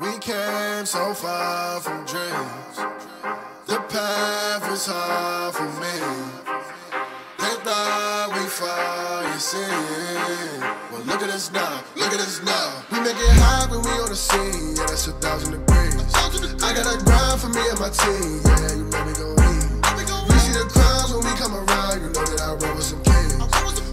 We came so far from dreams. The path was hard for me. They thought we fall, you see. Well, look at us now, look at us now. We make it hot when we on the scene. Yeah, that's 1,000 degrees. I got a grind for me and my team. Yeah, you know we gon' eat. We see the crowds when we come around. You know that I roll with some kings.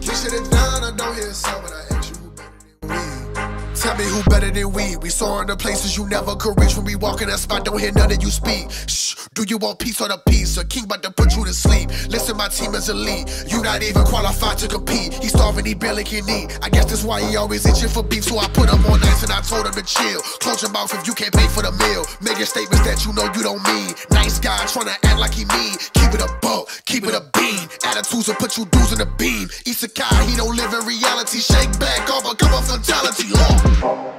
We sit it down, I don't hear a sound, but I ask you who better than we. Tell me who better than we. We soaring to places you never could reach. When we walk in that spot, don't hear none of you speak. Shh, do you want peace or the peace? A king about to put you to sleep. Listen, my team is elite. You not even qualified to compete. He's starving, he barely can eat. I guess that's why he always itching for beef. So I put him on ice and I told him to chill. Close your mouth if you can't pay for the meal. Making statements that you know you don't mean. Nice guy trying to act like he mean. Keep it a buck, keep it a bean. Attitudes will put you dudes in the beam. Izuku, he don't live in reality. Shake back off, come on fatality.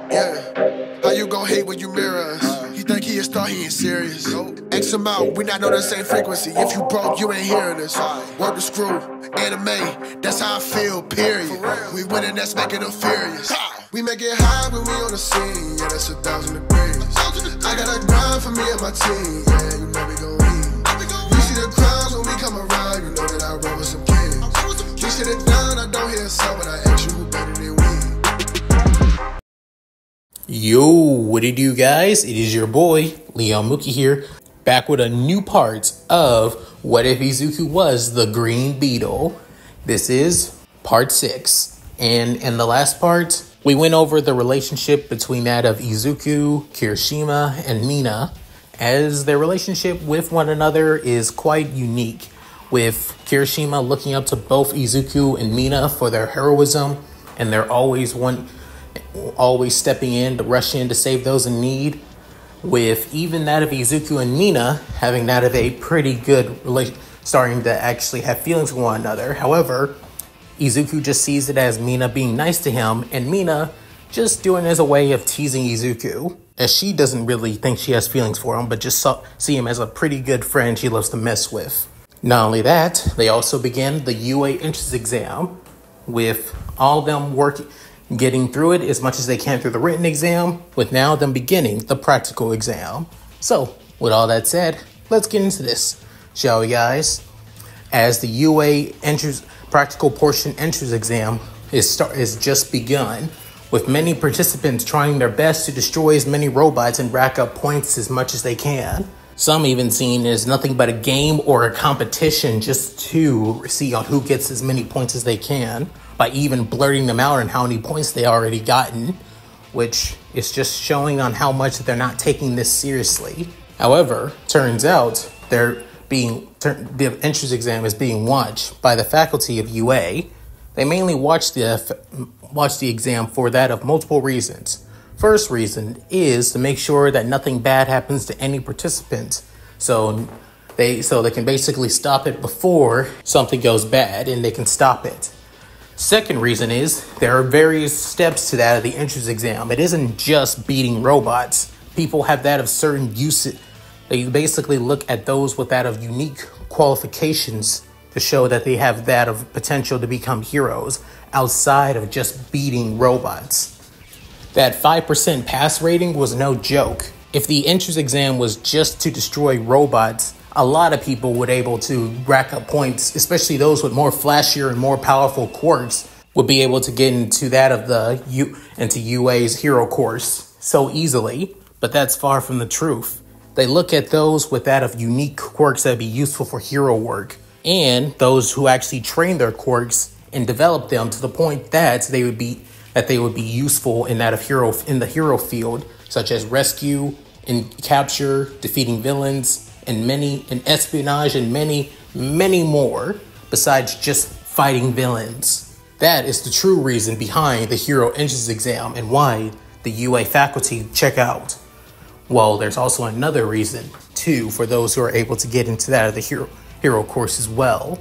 Yeah, how you gon' hate when you mirror us? He think he a star, he ain't serious. X him out, we not on the same frequency. If you broke, you ain't hearing us. Work the screw, anime, that's how I feel, period. We winning, that's making them furious. We make it high when we on the scene. Yeah, that's 1,000 degrees. I got a grind for me and my team. Yeah, you know we gon' eat. We see the crowds when we come around. You know that I roll with some kings. We sit it down, I don't hear a sound, but I ask you who better than we. Yo, what it do, guys? It is your boy, Leon Mookie here, back with a new part of What If Izuku Was the Green Beetle. This is part 6. And in the last part, we went over the relationship between that of Izuku, Kirishima, and Mina, as their relationship with one another is quite unique, with Kirishima looking up to both Izuku and Mina for their heroism, and they're always stepping in to rush in to save those in need, with even that of Izuku and Mina having that of a pretty good relation, starting to actually have feelings for one another. However, Izuku just sees it as Mina being nice to him, and Mina just doing it as a way of teasing Izuku, as she doesn't really think she has feelings for him, but just see him as a pretty good friend she loves to mess with. Not only that, they also begin the UA entrance exam, with all of them getting through it as much as they can through the written exam, with now them beginning the practical exam. So, with all that said, let's get into this, shall we, guys? As the UA practical portion entrance exam is just begun, with many participants trying their best to destroy as many robots and rack up points as much as they can. Some even seen it as nothing but a game or a competition just to see on who gets as many points as they can, by even blurting them out on how many points they already gotten, which is just showing on how much they're not taking this seriously. However, turns out the entrance exam is being watched by the faculty of UA. They mainly watch the exam for that of multiple reasons. First reason is to make sure that nothing bad happens to any participant, so they can basically stop it before something goes bad, and they can stop it. Second reason is there are various steps to that of the entrance exam. It isn't just beating robots. People have that of certain uses. They basically look at those with that of unique qualifications to show that they have that of potential to become heroes outside of just beating robots. That 5% pass rating was no joke. If the entrance exam was just to destroy robots, a lot of people would able to rack up points, especially those with more flashier and more powerful quirks would be able to get into that of into UA's hero course so easily, but that's far from the truth. They look at those with that of unique quirks that would be useful for hero work, and those who actually train their quirks and develop them to the point that they would be useful in that of in the hero field, such as rescue and capture, defeating villains, and espionage, and many more, besides just fighting villains. That is the true reason behind the hero entrance exam and why the UA faculty check out. Well, there's also another reason, too, for those who are able to get into that of the hero course as well.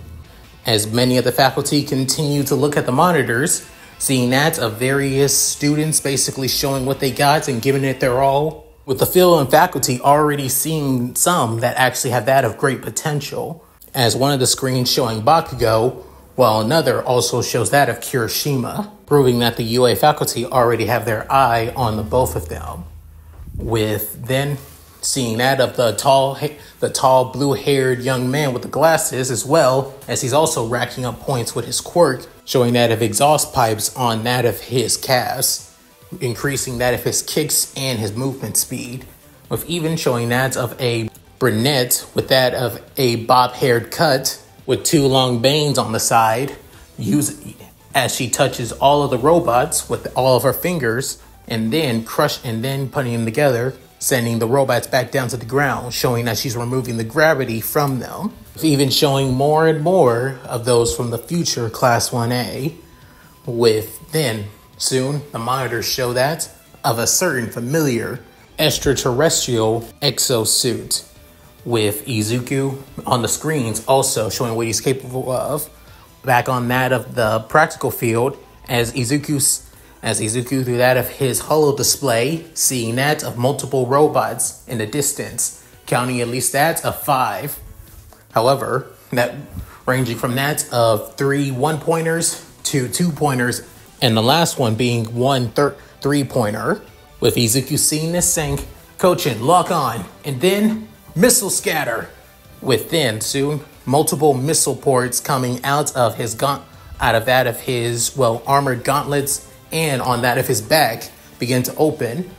As many of the faculty continue to look at the monitors, seeing that of various students basically showing what they got and giving it their all, with the field and faculty already seeing some that actually have that of great potential, as one of the screens showing Bakugo, while another also shows that of Kirishima, proving that the UA faculty already have their eye on the both of them. with then seeing that of the tall blue-haired young man with the glasses, as well as he's also racking up points with his quirk, showing that of exhaust pipes on that of his cast, increasing that of his kicks and his movement speed, with even showing that of a brunette with that of a bob-haired cut with 2 long bangs on the side, as she touches all of the robots with all of her fingers, and then putting them together, sending the robots back down to the ground, showing that she's removing the gravity from them. Even showing more and more of those from the future Class 1A, with then soon the monitors show that of a certain familiar extraterrestrial exosuit, with Izuku on the screens also showing what he's capable of. Back on that of the practical field, as Izuku through that of his holo display, seeing that of multiple robots in the distance, counting at least that of 5. However, that ranging from that of 3 1-pointers to 2-pointers, and the last one being 1 3-pointer, with Izuku seeing this saying, "Kochin, lock on," and then missile scatter, with then soon multiple missile ports coming out of his armored gauntlets, and on that of his back begin to open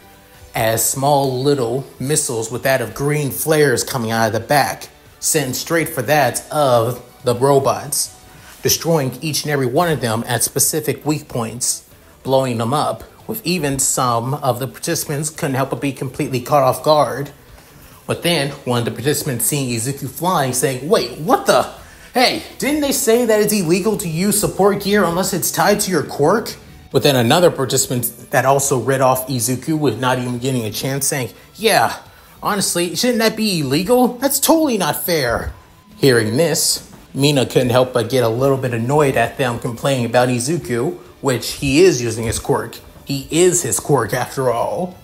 as small little missiles with that of green flares coming out of the back, sent straight for that of the robots, destroying each and every one of them at specific weak points, blowing them up, with even some of the participants couldn't help but be completely caught off guard. But then one of the participants seeing Izuku flying saying, "Wait, what the? Hey, didn't they say that it's illegal to use support gear unless it's tied to your quirk?" But then another participant that also read off Izuku with not even getting a chance saying, "Yeah, honestly, shouldn't that be illegal? That's totally not fair." Hearing this, Mina couldn't help but get a little bit annoyed at them complaining about Izuku, which he is using his quirk. He is his quirk after all.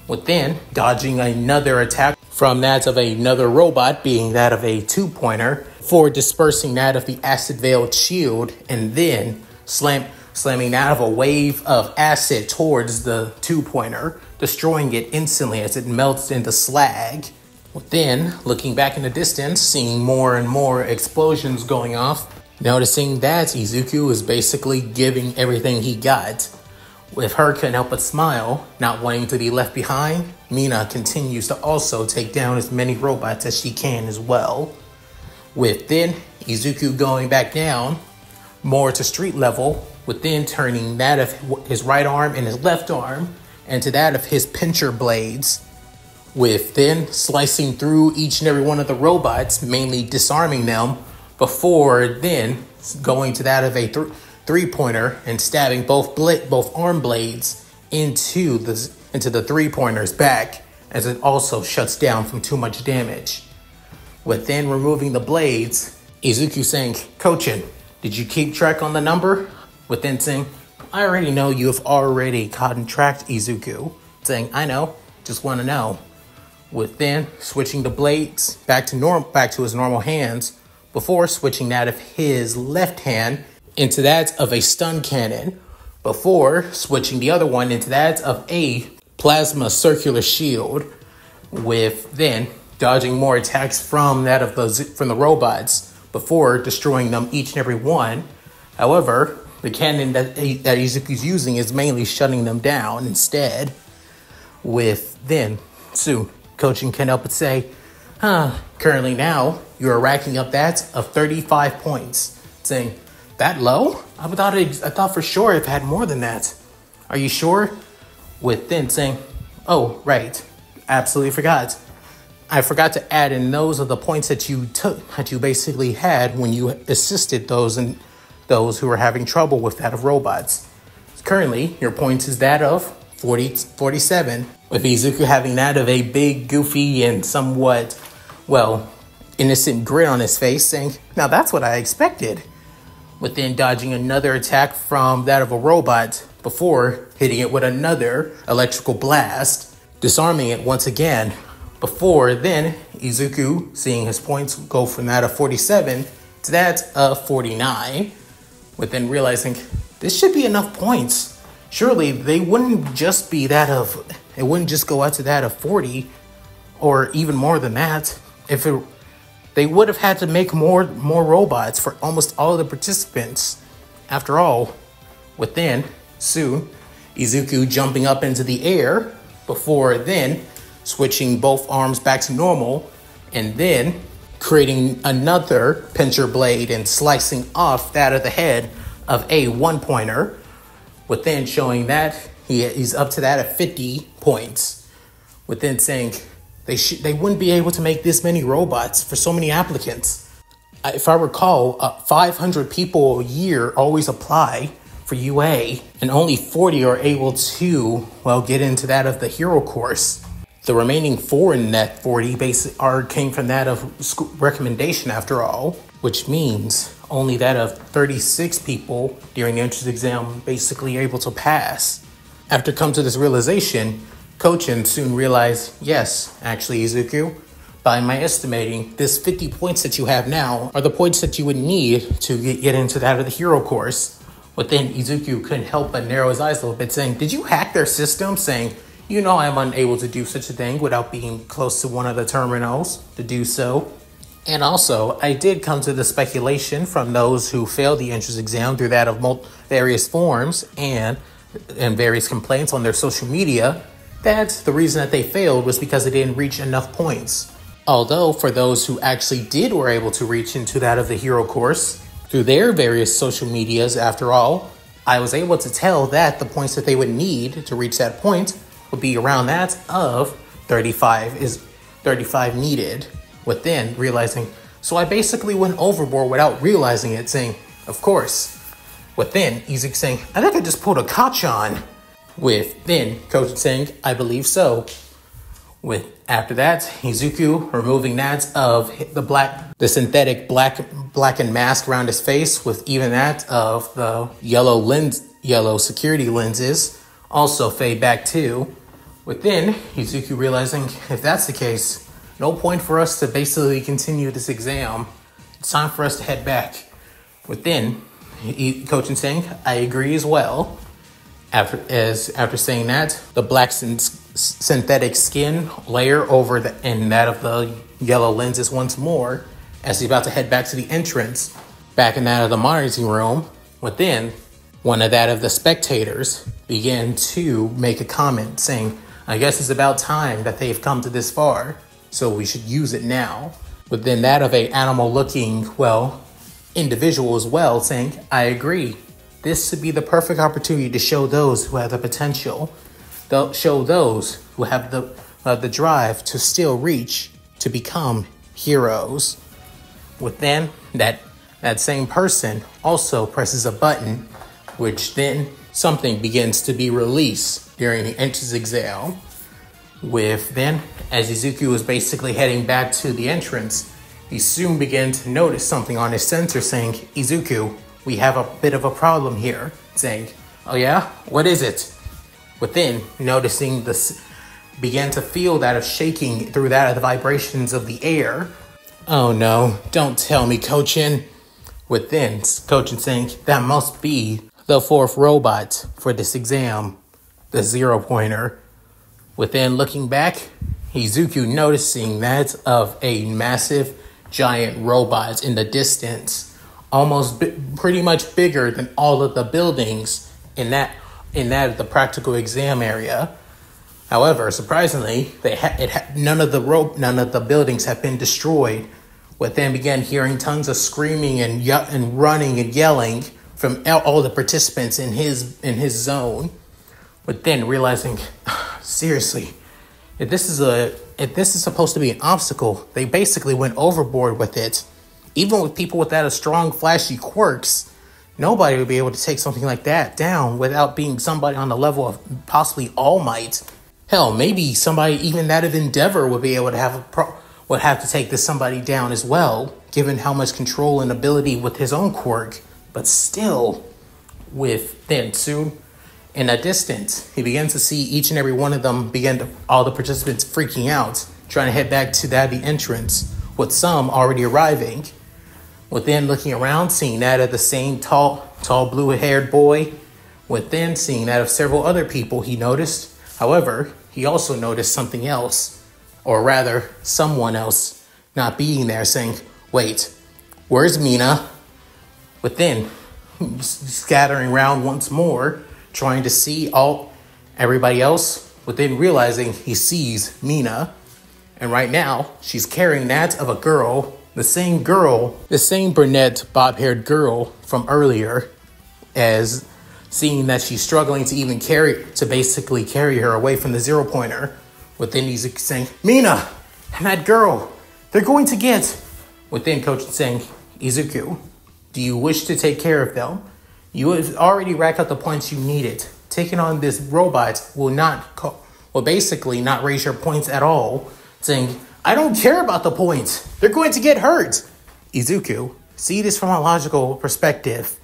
With then dodging another attack from that of another robot, being that of a 2-pointer, for dispersing that of the acid-veiled shield, and then slamming that of a wave of acid towards the 2-pointer, destroying it instantly as it melts into slag. Then, looking back in the distance, seeing more and more explosions going off, noticing that Izuku is basically giving everything he got. With her couldn't help but smile, not wanting to be left behind, Mina continues to also take down as many robots as she can as well. With then Izuku going back down, more to street level, with then turning that of his right arm and his left arm into that of his pincher blades, with then slicing through each and every one of the robots, mainly disarming them, before then going to that of a 3-pointer and stabbing both arm blades into the 3-pointer's back, as it also shuts down from too much damage. With then removing the blades, Izuku saying, "Kochin, did you keep track on the number?" With then saying, "I already know you have already tracked Izuku." Saying, "I know, just want to know." With then switching the blades back to his normal hands, before switching that of his left hand into that of a stun cannon, before switching the other one into that of a plasma circular shield, with then dodging more attacks from the robots, before destroying them each and every one. However, the cannon that Izuku's using is mainly shutting them down instead. With then soon Kochin can help but say, currently now you are racking up that of 35 points. Saying, "That low? I thought for sure I've had more than that. Are you sure?" With then saying, "Oh, right. Absolutely forgot. I forgot to add in those of the points that you basically had when you assisted those who were having trouble with that of robots. Currently, your points is that of 47, with Izuku having that of a big, goofy, and somewhat, innocent grin on his face, saying, "Now that's what I expected." With then dodging another attack from that of a robot, before hitting it with another electrical blast, disarming it once again. Before then, Izuku seeing his points go from that of 47 to that of 49, with then realizing this should be enough points. Surely they wouldn't just be that of it wouldn't just go out to that of 40 or even more than that. They would have had to make more robots for almost all of the participants. After all, within soon, Izuku jumping up into the air before then switching both arms back to normal and then creating another pincher blade and slicing off that of the head of a one-pointer, within showing that he's up to that at 50 points, within saying they wouldn't be able to make this many robots for so many applicants. If I recall, 500 people a year always apply for UA, and only 40 are able to, well, get into that of the hero course. The remaining 4 in that 40 came from that of school recommendation after all, which means only that of 36 people during the entrance exam basically able to pass. After come to this realization, Kochin soon realized, yes, actually Izuku, by my estimating, this 50 points that you have now are the points that you would need to get into that of the hero course. But then Izuku couldn't help but narrow his eyes a little bit, saying, did you hack their system? Saying, you know I'm unable to do such a thing without being close to one of the terminals to do so. And also, I did come to the speculation from those who failed the entrance exam through that of various forms and various complaints on their social media, that the reason that they failed was because they didn't reach enough points. Although for those who actually were able to reach into that of the hero course through their various social medias, after all, I was able to tell that the points that they would need to reach that point would be around that of 35 needed. Within realizing, so I basically went overboard without realizing it, saying, of course. Within Izuku saying, I think I just pulled a Kochin. With then Kochin saying, I believe so. With after that, Izuku removing that of the synthetic blackened mask around his face, with even that of the yellow security lenses also fade back too. Within Izuku realizing, if that's the case, no point for us to basically continue this exam. It's time for us to head back. Within Kochin saying, I agree as well. After saying that, the black synthetic skin layer over and that of the yellow lenses once more, as he's about to head back to the entrance, back in that of the monitoring room. Within, one of the spectators began to make a comment saying, I guess it's about time that they've come to this far, so we should use it now. Within that of a animal looking, well, individual as well, saying, I agree. This would be the perfect opportunity to show those who have the potential, show those who have the drive to still reach to become heroes. Within that same person also presses a button, which then something begins to be released during the entrance exam. With then, as Izuku was basically heading back to the entrance, he soon began to notice something on his sensor saying, Izuku, we have a bit of a problem here. Saying, oh yeah, what is it? Within, noticing this, began to feel that of shaking through that of the vibrations of the air. Oh no, don't tell me, Kochin. Within, Kochin saying, that must be the 4th robot for this exam, the 0-pointer. Within, looking back, Izuku noticing that of a massive giant robot in the distance, almost pretty much bigger than all of the buildings in that of the practical exam area. However, surprisingly, none of the buildings have been destroyed. Within began hearing tons of screaming and running and yelling from all the participants in his zone. But then realizing, seriously, if this is supposed to be an obstacle, they basically went overboard with it. Even with people without a strong, flashy quirks, nobody would be able to take something like that down without being somebody on the level of possibly All Might. Hell, maybe somebody even that of Endeavor would be able to would have to take this somebody down as well, given how much control and ability with his own quirk. But still, with then soon, in a distance, he began to see each and every one of them all the participants freaking out, trying to head back to the entrance, with some already arriving. Within looking around, seeing that of the same tall blue-haired boy. Within seeing that of several other people he noticed. However, he also noticed something else, or rather, someone else not being there, saying, wait, where's Mina? But then, scattering around once more, trying to see everybody else, but then realizing he sees Mina. And right now, she's carrying that of a girl, the same brunette, bob-haired girl from earlier, as seeing that she's struggling to basically carry her away from the zero-pointer. Within Izuku saying, Mina, and that girl, they're going to get. Within Kochin saying, Izuku, do you wish to take care of them? You have already racked up the points you needed. Taking on this robot will basically not raise your points at all. Saying, I don't care about the points. They're going to get hurt. Izuku, see this from a logical perspective.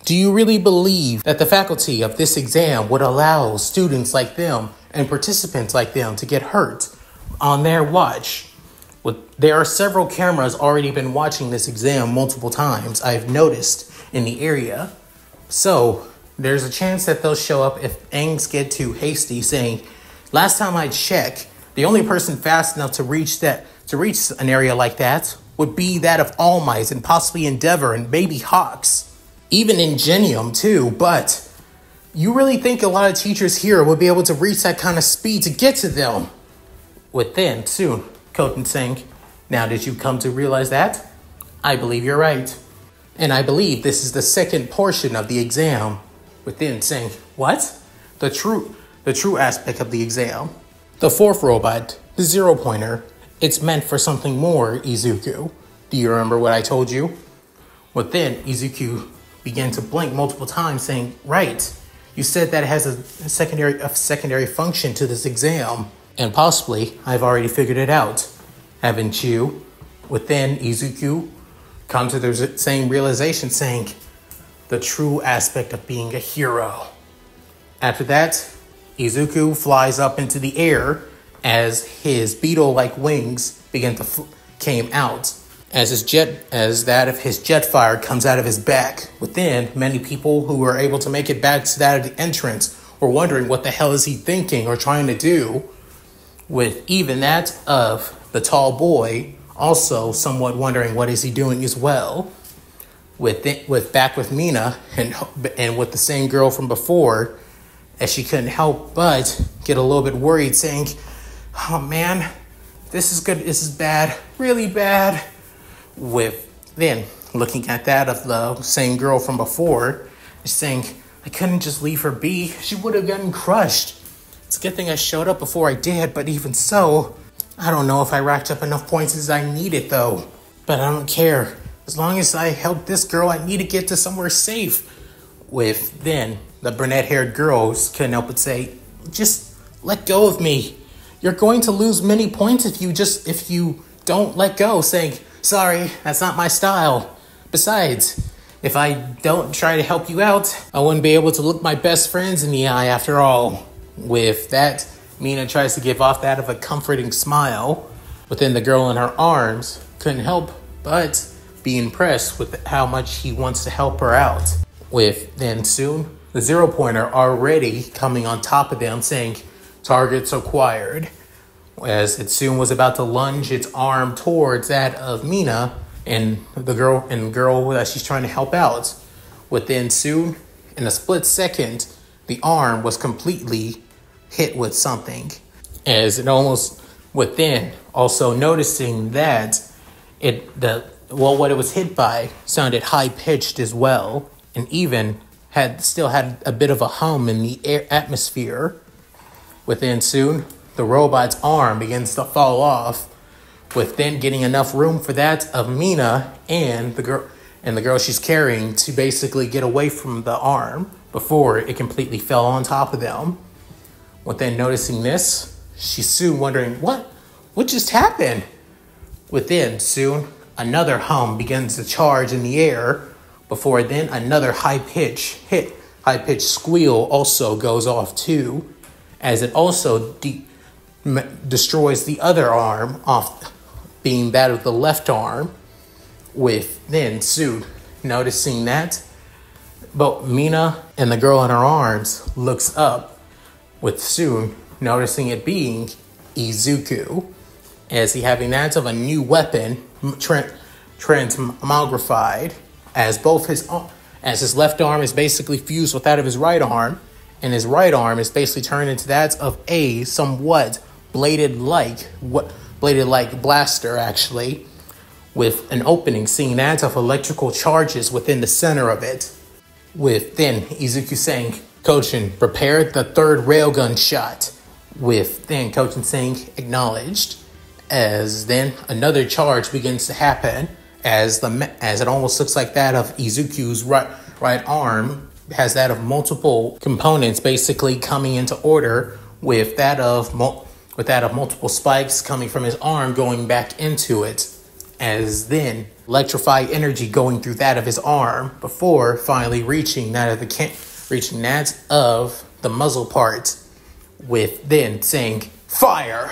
Do you really believe that the faculty of this exam would allow students like them and participants like them to get hurt on their watch? There are several cameras already been watching this exam multiple times, I've noticed, in the area. So there's a chance that they'll show up if things get too hasty, saying, last time I checked, the only person fast enough to reach an area like that would be that of All Might and possibly Endeavor and maybe Hawks. Even Ingenium too, but you really think a lot of teachers here would be able to reach that kind of speed to get to them? Within, soon, Kochin saying, now did you come to realize that? I believe you're right. And I believe this is the second portion of the exam. Within saying, what? The true aspect of the exam. The fourth robot, the zero-pointer, it's meant for something more, Izuku. Do you remember what I told you? Within, Izuku began to blink multiple times, saying, right, you said that it has a secondary function to this exam. And possibly, I've already figured it out. Haven't you? Within, Izuku come to the same realization, saying, the true aspect of being a hero. After that, Izuku flies up into the air as his beetle-like wings came out, as that of his jet fire comes out of his back. Within, many people who were able to make it back to that of the entrance were wondering what the hell is he thinking or trying to do. With even that of the tall boy also somewhat wondering what is he doing as well. Back with Mina and with the same girl from before, as she couldn't help but get a little bit worried, saying, oh man, this is good, this is bad, really bad. Then looking at that of the same girl from before, saying, I couldn't just leave her be, she would have gotten crushed. It's a good thing I showed up before I did, but even so, I don't know if I racked up enough points as I needed though. But I don't care. As long as I help this girl, I need to get to somewhere safe. Then the brunette-haired girls couldn't help but say, just let go of me. You're going to lose many points if you don't let go, saying, sorry, that's not my style. Besides, if I don't try to help you out, I wouldn't be able to look my best friends in the eye after all. With that, Mina tries to give off that of a comforting smile. Within the girl in her arms couldn't help but be impressed with how much he wants to help her out. Then soon, the zero-pointer already coming on top of them, saying, targets acquired. As it soon was about to lunge its arm towards that of Mina and the girl that she's trying to help out. Within soon, in a split second, the arm was completely hit with something. As it almost within, also noticing that what it was hit by sounded high-pitched as well, and even still had a bit of a hum in the atmosphere. Within soon, the robot's arm begins to fall off, within getting enough room for that of Mina and the girl she's carrying to basically get away from the arm before it completely fell on top of them. Within noticing this, she's soon wondering, what just happened? Within soon, another hum begins to charge in the air, before then another high-pitched squeal also goes off too, as it also destroys the other arm off, being that of the left arm. Then soon noticing that, but Mina and the girl in her arms looks up, with soon noticing it being Izuku, as he having that of a new weapon transmogrified, as his left arm is basically fused with that of his right arm, and his right arm is basically turned into that of a somewhat bladed like blaster, actually, with an opening, seeing that of electrical charges within the center of it. With then Izuku saying, Kochin, prepare the third railgun shot. With then Kochin saying, acknowledged. As then another charge begins to happen, as it almost looks like that of Izuku's right arm has that of multiple components basically coming into order, with that of multiple spikes coming from his arm going back into it, as then electrified energy going through that of his arm before finally reaching that of the muzzle part, with then saying fire,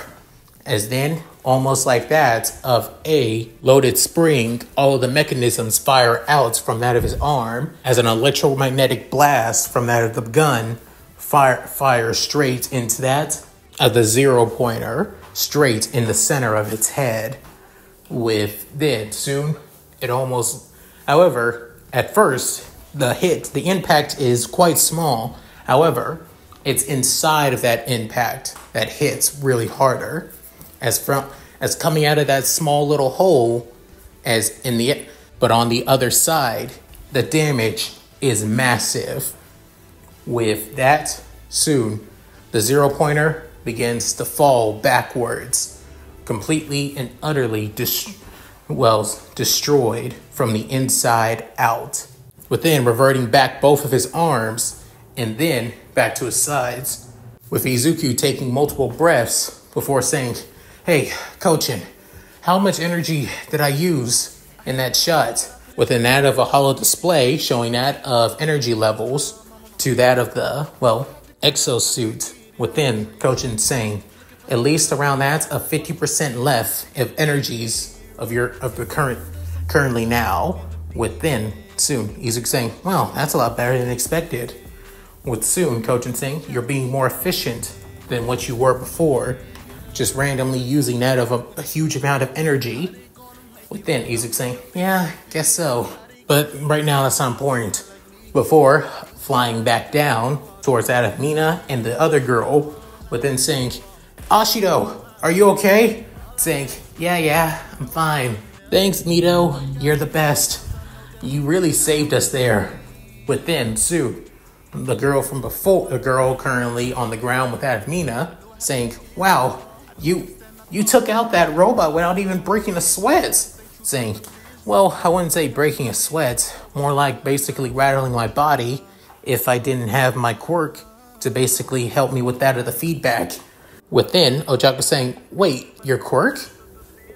as then almost like that of a loaded spring, all of the mechanisms fire out from that of his arm, as an electromagnetic blast from that of the gun fire straight into that of the 0-pointer, straight in the center of its head. With then soon it almost, however, at first the impact is quite small. However, it's inside of that impact that hits really harder, as coming out of that small little hole, but on the other side, the damage is massive. With that, soon the 0-pointer begins to fall backwards, completely and utterly destroyed from the inside out, within reverting back both of his arms and then back to his sides, with Izuku taking multiple breaths before saying, hey, Kochin, how much energy did I use in that shot? Within that of a holo display showing that of energy levels to that of the, exosuit, within Kochin saying, at least around that of 50% left of energies of the currently now. Within soon Izuku saying, well, that's a lot better than expected. With soon Kochin saying, you're being more efficient than what you were before, just randomly using that of a huge amount of energy. Within Izuku saying, yeah, guess so, but right now that's not important. Before flying back down towards that of Mina and the other girl, within saying, Ashido, are you okay? Saying, yeah, I'm fine. Thanks, Mito, you're the best. You really saved us there. Within Sue, the girl from before, the girl currently on the ground with that of Mina, saying, wow, you took out that robot without even breaking a sweat. Saying, well, I wouldn't say breaking a sweat, more like basically rattling my body if I didn't have my quirk to basically help me with that of the feedback. Within, Ojaku saying, wait, your quirk?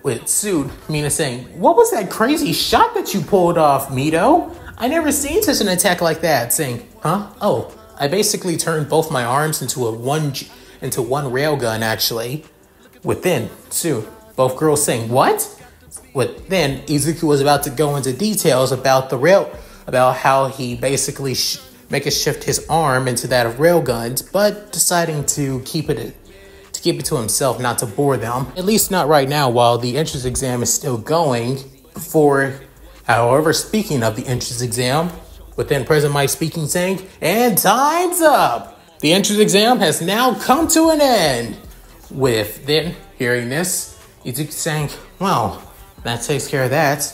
With Sue, Mina saying, what was that crazy shot that you pulled off, Mito? I never seen such an attack like that. Saying, huh? Oh, I basically turned both my arms into one railgun, actually. Within, Sue, both girls saying, what? Within, Izuku was about to go into details about about how he basically shift his arm into that of railguns, but deciding to keep it to himself, not to bore them. At least not right now, while the entrance exam is still going. However, speaking of the entrance exam, within President Mike speaking, saying, and time's up! The entrance exam has now come to an end! With then hearing this, Izuku saying, well, that takes care of that.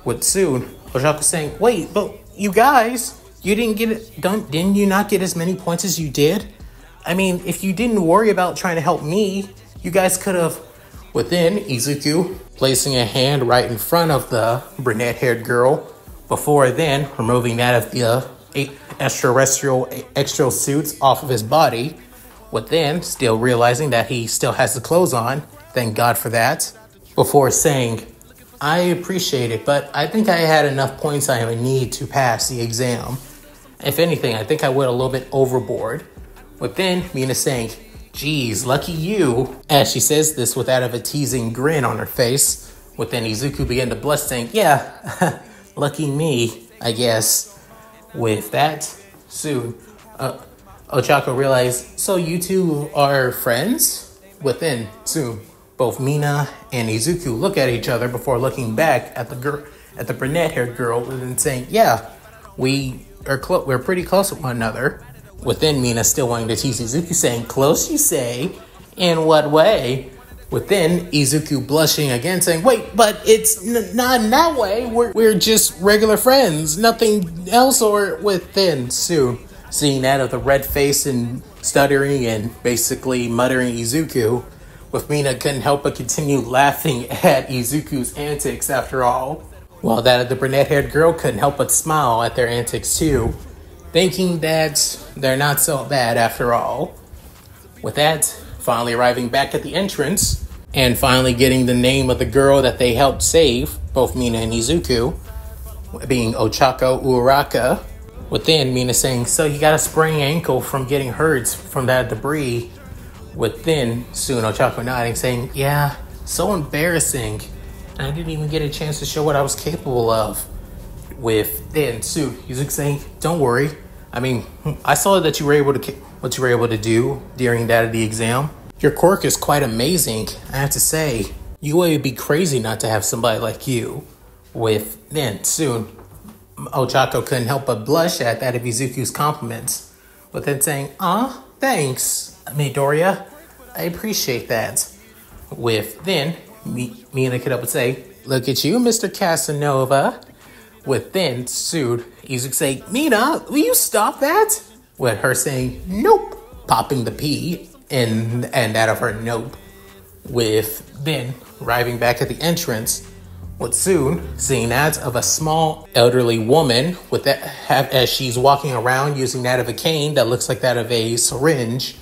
With soon, Ojaku saying, wait, but you guys, you didn't get it done? Didn't you not get as many points as you did? I mean, if you didn't worry about trying to help me, you guys could have. Within, Izuku placing a hand right in front of the brunette-haired girl, before then removing that of the extra suits off of his body. Within, still realizing that he still has the clothes on, thank God for that. Before saying, I appreciate it, but I think I had enough points I would need to pass the exam. If anything, I think I went a little bit overboard. Within, Mina saying, geez, lucky you, as she says this with that of a teasing grin on her face. Within, Izuku began to blush, saying, yeah, lucky me, I guess. With that, soon, Ochako realized, so you two are friends? Within, soon, both Mina and Izuku look at each other before looking back at the brunette-haired girl and saying, yeah, we're pretty close with one another. Within, Mina still wanting to tease Izuku, saying, close you say? In what way? Within, Izuku blushing again, saying, wait, but it's not in that way. We're just regular friends, nothing else. Or within, soon, seeing that of the red face and stuttering and basically muttering Izuku, with Mina couldn't help but continue laughing at Izuku's antics after all. While that of the brunette-haired girl couldn't help but smile at their antics too, thinking that they're not so bad after all. With that, finally arriving back at the entrance, and finally getting the name of the girl that they helped save, both Mina and Izuku, being Ochako Uraka. Within, Mina saying, so you got a sprained ankle from getting hurt from that debris. Within, soon Ochako nodding, saying, yeah, so embarrassing. And I didn't even get a chance to show what I was capable of. Within, soon Izuku saying, don't worry. I mean, I saw that you were able to do during that of the exam. Your quirk is quite amazing, I have to say. You would be crazy not to have somebody like you. Within, soon Ochako couldn't help but blush at that of Izuku's compliments, within saying, thanks, Midoriya. I appreciate that. Within, Mina could help but say, look at you, Mr. Casanova. Within, soon Izuku say, Mina, will you stop that? With her saying, nope, popping the P and that of her nope. Within, arriving back at the entrance, with soon seeing that of a small elderly woman with that as she's walking around using that of a cane that looks like that of a syringe,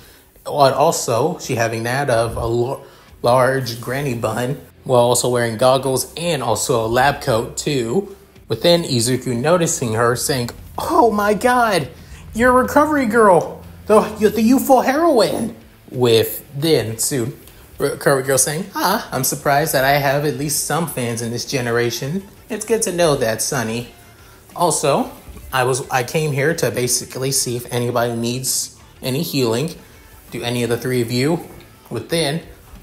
and also she having that of a large granny bun, while also wearing goggles and also a lab coat too. Within, Izuku noticing her saying, oh my god, you're a recovery girl, the youthful heroine. Within, soon recovery girl saying, I'm surprised that I have at least some fans in this generation. It's good to know that, Sonny. Also, I came here to basically see if anybody needs any healing. Do any of the three of you? Within,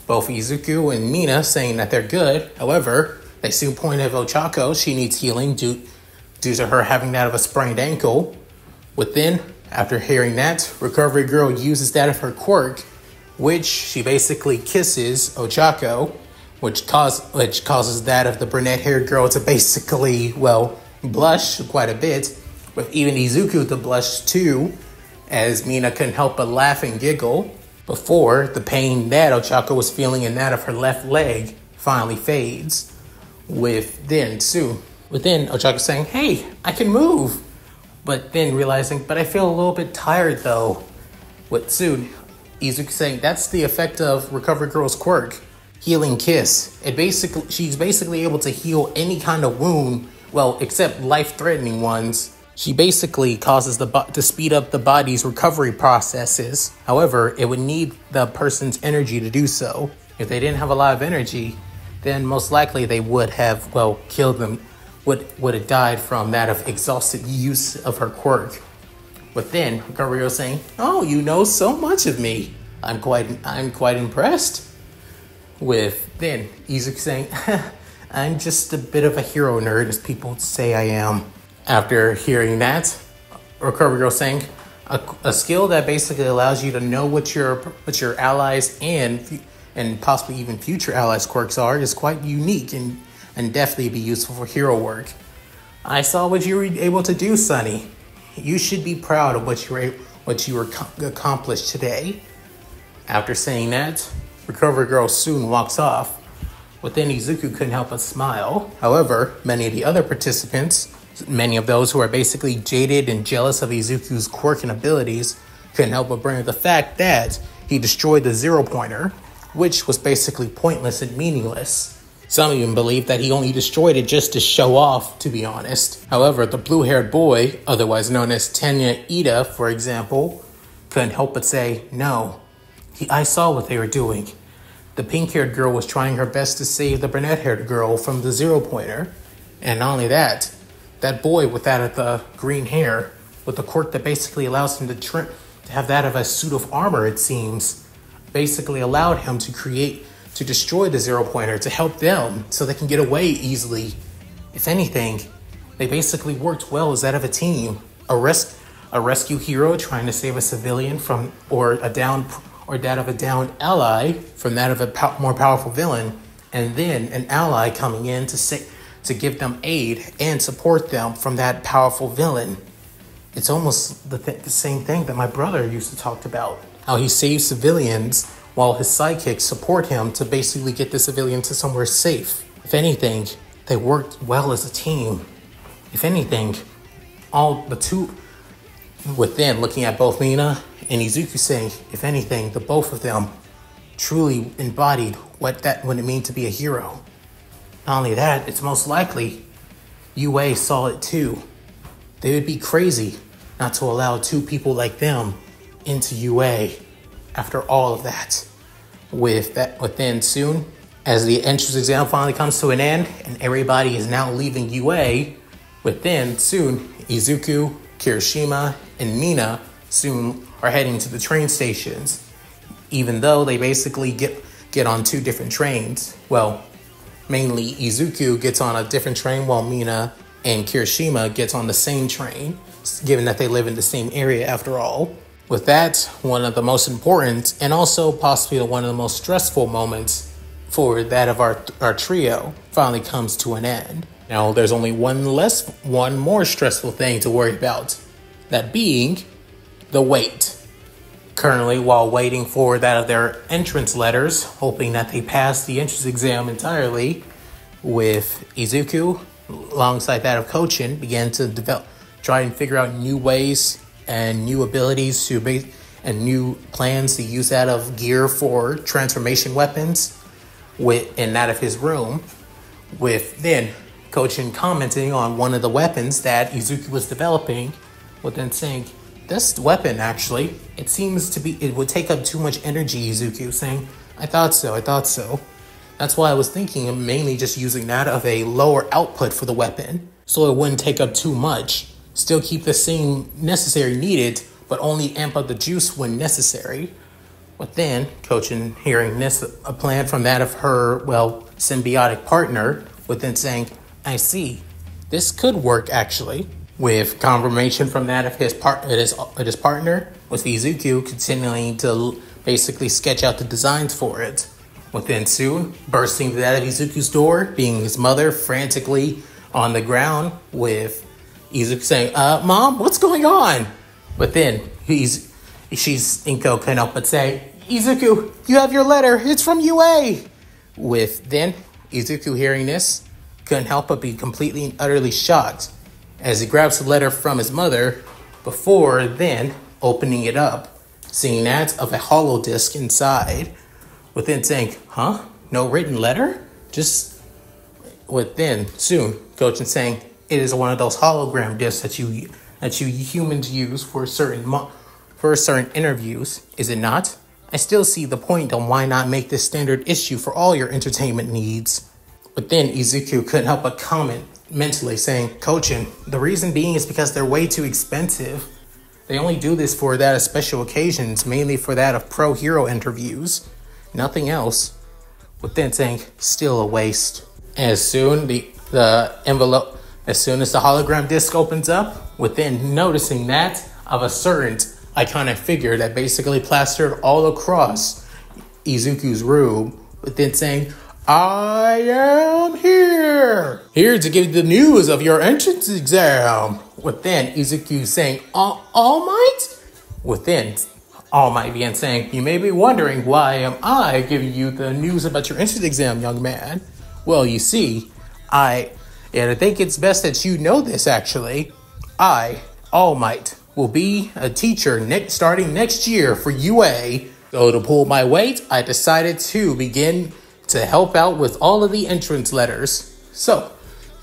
both Izuku and Mina saying that they're good. However, they soon point at Ochako. She needs healing due to her having that of a sprained ankle. Within, after hearing that, recovery girl uses that of her quirk, which she basically kisses Ochako, which causes that of the brunette-haired girl to basically, blush quite a bit, with even Izuku to blush too, as Mina couldn't help but laugh and giggle, before the pain that Ochako was feeling in that of her left leg finally fades. Within, Ochako saying, hey, I can move, but then realizing, but I feel a little bit tired though. With soon, Izuku saying, that's the effect of Recovery Girl's quirk, Healing Kiss. She's basically able to heal any kind of wound, except life-threatening ones. She basically causes to speed up the body's recovery processes. However, it would need the person's energy to do so. If they didn't have a lot of energy, then most likely they would have, killed them, would have died from that of exhausted use of her quirk. But then, Recovery Girl saying, oh, you know so much of me. I'm quite impressed. Then, Izuku saying, I'm just a bit of a hero nerd, as people say I am. After hearing that, Recovery Girl saying, a skill that basically allows you to know what your allies and possibly even future allies' quirks are is quite unique and definitely be useful for hero work. I saw what you were able to do, Sonny. You should be proud of what you accomplished today. After saying that, Recovery Girl soon walks off. Within, Izuku couldn't help but smile. However, many of the other participants, many of those who are basically jaded and jealous of Izuku's quirk and abilities, couldn't help but bring up the fact that he destroyed the zero-pointer, which was basically pointless and meaningless. Some even believe that he only destroyed it just to show off, to be honest. However, the blue-haired boy, otherwise known as Tenya Ida, for example, couldn't help but say, no, I saw what they were doing. The pink-haired girl was trying her best to save the brunette-haired girl from the zero-pointer. And not only that boy with that of the green hair, with the quirk that basically allows him to have that of a suit of armor, it seems, basically allowed him to destroy the Zero Pointer to help them so they can get away easily. If anything, they basically worked well as that of a team. A rescue hero trying to save a civilian from that of a downed ally from that of a more powerful villain, and then an ally coming in to give them aid and support them from that powerful villain. It's almost the same thing that my brother used to talk about. How he saves civilians while his sidekicks support him to basically get the civilian to somewhere safe. If anything, they worked well as a team. If anything, all the two within looking at both Mina and Izuku saying, if anything, the both of them truly embodied what it means to be a hero. Not only that, it's most likely UA saw it too. They would be crazy not to allow two people like them into UA after all of that. Within soon, as the entrance exam finally comes to an end and everybody is now leaving UA, within soon, Izuku, Kirishima, and Mina soon are heading to the train stations, even though they basically get on two different trains. Well, mainly Izuku gets on a different train while Mina and Kirishima gets on the same train, given that they live in the same area after all. With that, one of the most important and also possibly one of the most stressful moments for that of our trio finally comes to an end. Now, there's only one more stressful thing to worry about, that being the wait. Currently, while waiting for that of their entrance letters, hoping that they pass the entrance exam entirely, with Izuku, alongside that of Kochin, began to try and figure out new ways and new abilities and new plans to use that of gear for transformation weapons in that of his room, with then Kochin commenting on one of the weapons that Izuku was developing, with then saying, this weapon actually, it would take up too much energy, Izuku, saying, I thought so. That's why I was thinking of mainly just using that of a lower output for the weapon, so it wouldn't take up too much. Still keep the same necessary needed, but only amp up the juice when necessary. But then, Kochin hearing this, a plan from that of her, symbiotic partner, with then saying, I see, this could work actually. With confirmation from that of his partner, with Izuku continuing to basically sketch out the designs for it. Within soon, bursting to that of Izuku's door, being his mother frantically on the ground, with Izuku saying, Mom, what's going on? But then, Inko couldn't help but say, Izuku, you have your letter, it's from UA! With then, Izuku hearing this, couldn't help but be completely and utterly shocked, as he grabs the letter from his mother, before then opening it up, seeing that of a hollow disc inside, within saying, huh? No written letter? Just within soon, Kochin saying, it is one of those hologram discs that you humans use for certain interviews, is it not? I still see the point on why not make this standard issue for all your entertainment needs. But then Izuku couldn't help but comment mentally saying, Kochin, the reason being is because they're way too expensive. They only do this for that of special occasions, mainly for that of pro hero interviews. Nothing else. But then saying, still a waste. As soon as soon as the hologram disc opens up, within noticing that of a certain iconic figure that basically plastered all across Izuku's room, within saying, I am here to give you the news of your entrance exam. Within Izuku saying, All Might? Within All Might began saying, you may be wondering why am I giving you the news about your entrance exam, young man. Well, you see, I think it's best that you know this actually. I, All Might, will be a teacher starting next year for UA. So to pull my weight, I decided to begin to help out with all of the entrance letters. So,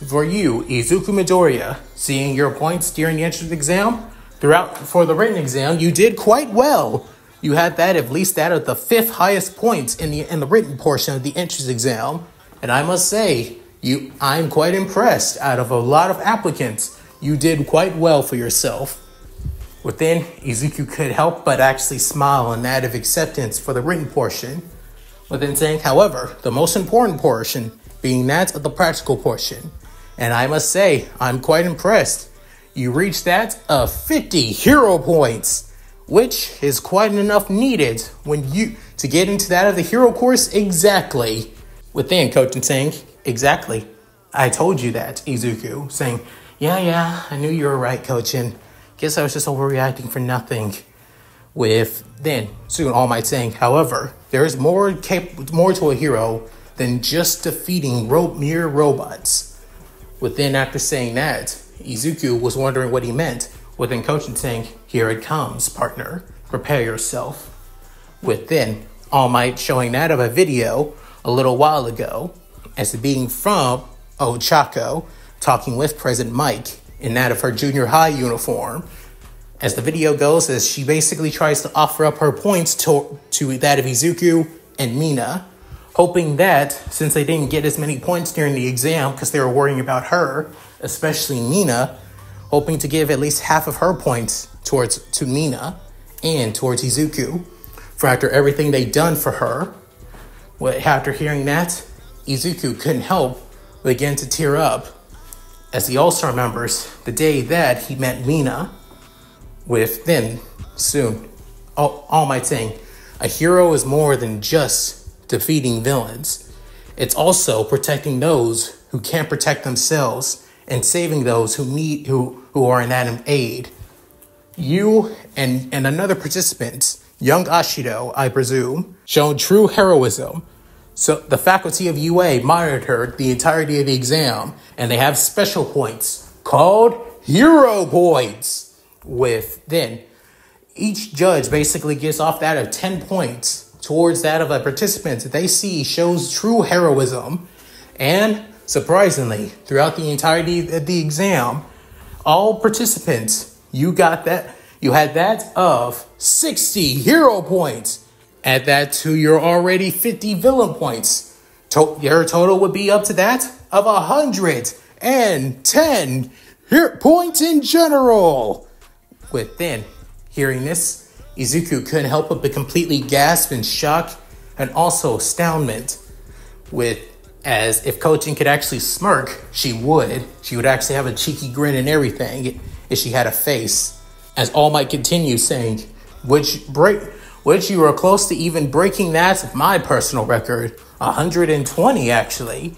for you, Izuku Midoriya, seeing your points during the entrance exam, for the written exam, you did quite well. You had at least that of the 5th highest points in the written portion of the entrance exam. And I must say, I'm quite impressed. Out of a lot of applicants, you did quite well for yourself. Within, Izuku could help but actually smile in that of acceptance for the written portion. Within saying, however, the most important portion being that of the practical portion. And I must say, I'm quite impressed. You reached that of 50 hero points, which is quite enough needed to get into that of the hero course exactly. Within, Kochin saying, exactly. I told you that, Izuku, saying, yeah, I knew you were right, Kochin. Guess I was just overreacting for nothing. With then, soon All Might saying, however, there is more to a hero than just defeating mere robots. Within, after saying that, Izuku was wondering what he meant. Within, Kochin saying, here it comes, partner. Prepare yourself. Within, All Might showing that of a video a little while ago as being from Ochako talking with President Mike in that of her junior high uniform. As the video goes, as she basically tries to offer up her points to that of Izuku and Mina, hoping that since they didn't get as many points during the exam because they were worrying about her, especially Mina, hoping to give at least half of her points to Mina and towards Izuku for after everything they'd done for her. After hearing that, Izuku couldn't help but begin to tear up as he also remembers the day that he met Mina. With then, soon, All Might saying, a hero is more than just defeating villains. It's also protecting those who can't protect themselves and saving those who are in that of aid. You and another participant, young Ashido, I presume, shown true heroism. So the faculty of UA monitored the entirety of the exam, and they have special points called hero points. With then, each judge basically gets off that of 10 points towards that of a participant that they see shows true heroism. And surprisingly, throughout the entirety of the exam, all participants, you had that of 60 hero points. Add that to your already 50 villain points. Your total would be up to that of 110 points in general. Within hearing this, Izuku couldn't help but be completely gasp in shock and also astoundment. As if Kochin could actually smirk, she would. She would actually have a cheeky grin and everything if she had a face. As All Might continues saying, which you were close to even breaking that of my personal record, 120 actually.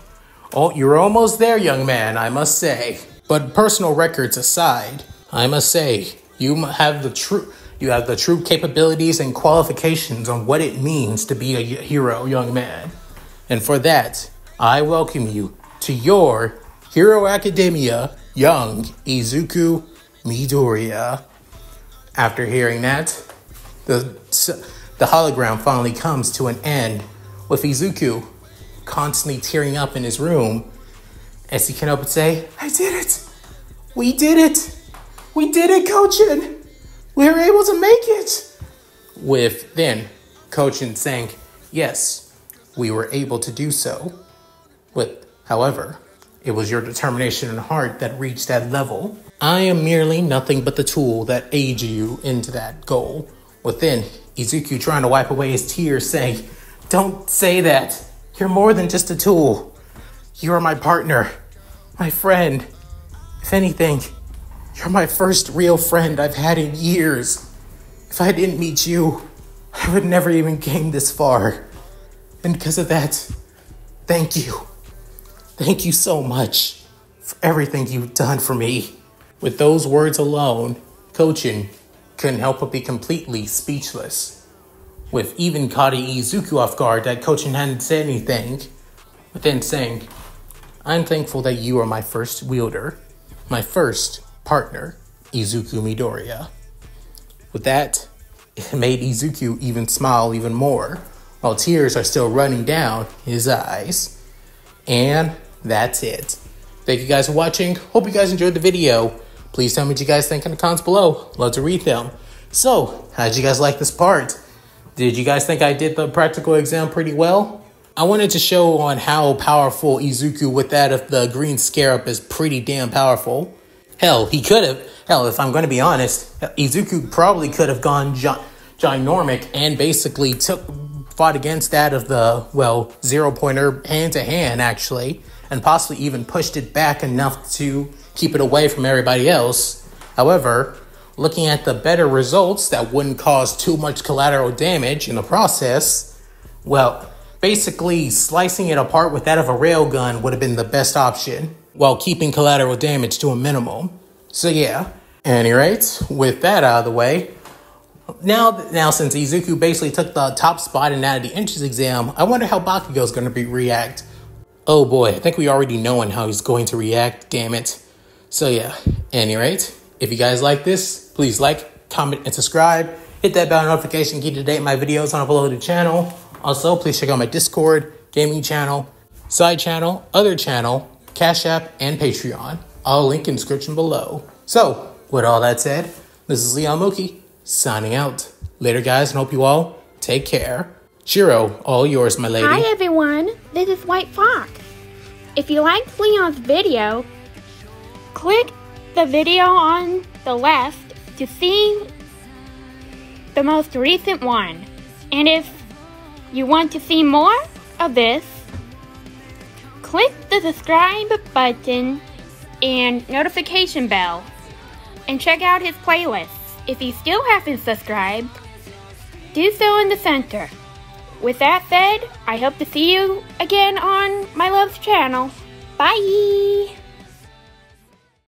Oh, you're almost there, young man, I must say. But personal records aside, I must say, you have the true capabilities and qualifications on what it means to be a hero, young man. And for that, I welcome you to your Hero Academia, young Izuku Midoriya. After hearing that, the hologram finally comes to an end, with Izuku constantly tearing up in his room as he can help but say, I did it! We did it! We did it, Kochin! We were able to make it! With then Kochin saying, yes, we were able to do so. However, it was your determination and heart that reached that level. I am merely nothing but the tool that aids you into that goal. Within, Izuku trying to wipe away his tears, saying, don't say that. You're more than just a tool. You are my partner, my friend. If anything, you're my first real friend I've had in years. If I didn't meet you, I would never even came this far. And because of that, thank you. Thank you so much for everything you've done for me. With those words alone, Kochin couldn't help but be completely speechless. With even caughting Izuku off guard that Kochin hadn't said anything, but then saying, I'm thankful that you are my first wielder, my first partner, Izuku Midoriya. With that, it made Izuku even smile even more, while tears are still running down his eyes. And that's it. Thank you guys for watching. Hope you guys enjoyed the video. Please tell me what you guys think in the comments below. Love to read them. So, how did you guys like this part? Did you guys think I did the practical exam pretty well? I wanted to show on how powerful Izuku with that of the green scarab is pretty damn powerful. Hell, he could have. Hell, if I'm going to be honest, Izuku probably could have gone ginormic and basically fought against that of the, well, 0-pointer hand-to-hand, actually, and possibly even pushed it back enough to keep it away from everybody else. However, looking at the better results that wouldn't cause too much collateral damage in the process, well, basically slicing it apart with that of a railgun would have been the best option, while keeping collateral damage to a minimum. So yeah, any rate, with that out of the way, now since Izuku basically took the top spot in that of the entrance exam, I wonder how Bakugo's going to react. Oh boy, I think we already know how he's going to react, damn it. So yeah, any rate, if you guys like this, please like, comment, and subscribe. Hit that bell notification, keep to date my videos on uploaded channel. Also, please check out my Discord, gaming channel, side channel, other channel, Cash App, and Patreon. I'll link in the description below. So, with all that said, this is Leon Mookie, signing out. Later, guys, and hope you all take care. Shiro, all yours, my lady. Hi, everyone. This is White Fox. If you liked Leon's video, click the video on the left to see the most recent one. And if you want to see more of this, click the subscribe button and notification bell and check out his playlists. If you still haven't subscribed, do so in the center. With that said, I hope to see you again on my love's channel. Bye!